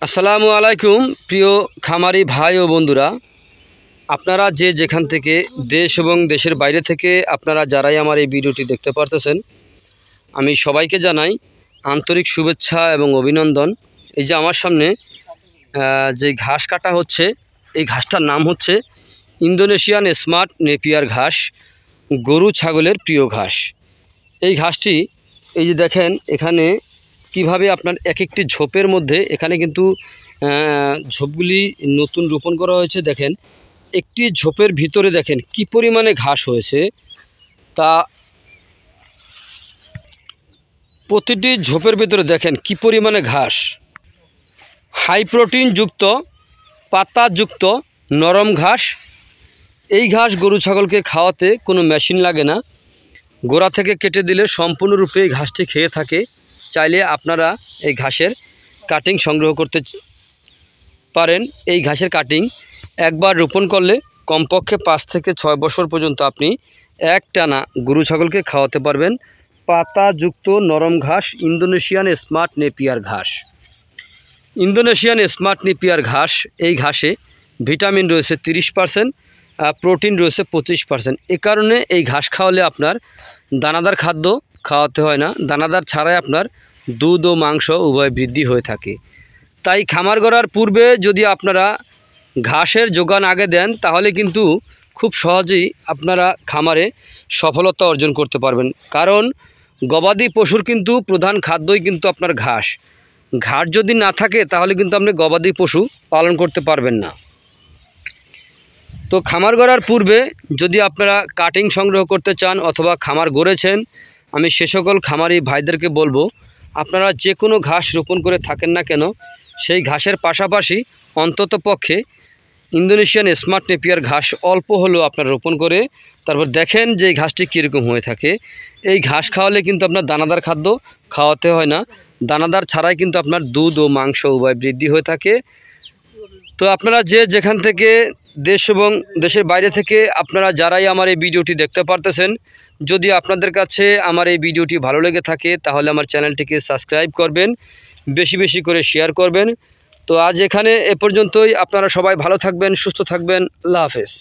আসসালামু আলাইকুম প্রিয় খামারি ভাই ও বন্ধুরা, আপনারা যে যেখান থেকে দেশ এবং দেশের বাইরে থেকে আপনারা যারাই আমার এই ভিডিওটি দেখতে পারতেছেন, আমি সবাইকে জানাই আন্তরিক শুভেচ্ছা এবং অভিনন্দন। এই যে আমার সামনে যে ঘাস কাটা হচ্ছে, এই ঘাসটার নাম হচ্ছে ইন্দোনেশিয়ান স্মার্ট নেপিয়ার ঘাস, গরু ছাগলের প্রিয় ঘাস। এই ঘাসটি এই যে দেখেন এখানে কিভাবে আপনার এক একটি ঝোপের মধ্যে, এখানে কিন্তু ঝোপগুলি নতুন রোপণ করা হয়েছে। দেখেন একটি ঝোপের ভিতরে দেখেন কি পরিমাণে ঘাস হয়েছে, তা প্রতিটি ঝোপের ভিতরে দেখেন কি পরিমাণে ঘাস। হাই প্রোটিন যুক্ত পাতাযুক্ত নরম ঘাস। এই ঘাস গরু ছাগলকে খাওয়াতে কোনো মেশিন লাগে না, গোড়া থেকে কেটে দিলে সম্পূর্ণরূপে এই ঘাসটি খেয়ে থাকে। চাইলে আপনারা এই ঘাসের কাটিং সংগ্রহ করতে পারেন। এই ঘাসের কাটিং একবার রোপণ করলে কমপক্ষে 5 থেকে 6 বছর পর্যন্ত আপনি একটানা গরু ছাগলকে খাওয়াতে পারবেন। পাতাযুক্ত নরম ঘাস, ইন্দোনেশিয়ান স্মার্ট নেপিয়ার ঘাস। ইন্দোনেশিয়ান স্মার্ট নেপিয়ার ঘাস, এই ঘাসে ভিটামিন রয়েছে 30%, প্রোটিন রয়েছে 25%। এ কারণে এই ঘাস খাওয়ালে আপনার দানাদার খাদ্য খাওয়াতে হয় না, দানাদার ছাড়াই আপনার দুধ ও মাংস উভয় বৃদ্ধি হয়ে থাকে। তাই খামার গড়ার পূর্বে যদি আপনারা ঘাসের যোগান আগে দেন, তাহলে কিন্তু খুব সহজেই আপনারা খামারে সফলতা অর্জন করতে পারবেন। কারণ গবাদি পশুর কিন্তু প্রধান খাদ্যই কিন্তু আপনার ঘাস। ঘাস যদি না থাকে তাহলে কিন্তু আপনি গবাদি পশু পালন করতে পারবেন না। তো খামার গড়ার পূর্বে যদি আপনারা কাটিং সংগ্রহ করতে চান অথবা খামার গড়েছেন, আমি সে সকল খামারি ভাইদেরকে বলবো, আপনারা যে কোনো ঘাস রোপণ করে থাকেন না কেন, সেই ঘাসের পাশাপাশি অন্তত পক্ষে ইন্দোনেশিয়ান স্মার্ট নেপিয়ার ঘাস অল্প হলেও আপনারা রোপণ করে তারপর দেখেন যে এই ঘাসটি কীরকম হয়ে থাকে। এই ঘাস খাওয়ালে কিন্তু আপনার দানাদার খাদ্য খাওয়াতে হয় না, দানাদার ছাড়াই কিন্তু আপনার দুধ ও মাংস উভয় বৃদ্ধি হয়ে থাকে। তো আপনারা যে যেখান থেকে দেশ এবং দেশের বাইরে থেকে আপনারা যারাই আমার এই ভিডিওটি দেখতে পারতেছেন, যদি আপনাদের কাছে আমার এই ভিডিওটি ভালো লেগে থাকে তাহলে আমার চ্যানেলটিকে সাবস্ক্রাইব করবেন, বেশি বেশি করে শেয়ার করবেন। তো আজ এখানে এ পর্যন্তই। আপনারা সবাই ভালো থাকবেন, সুস্থ থাকবেন। আল্লাহ হাফেজ।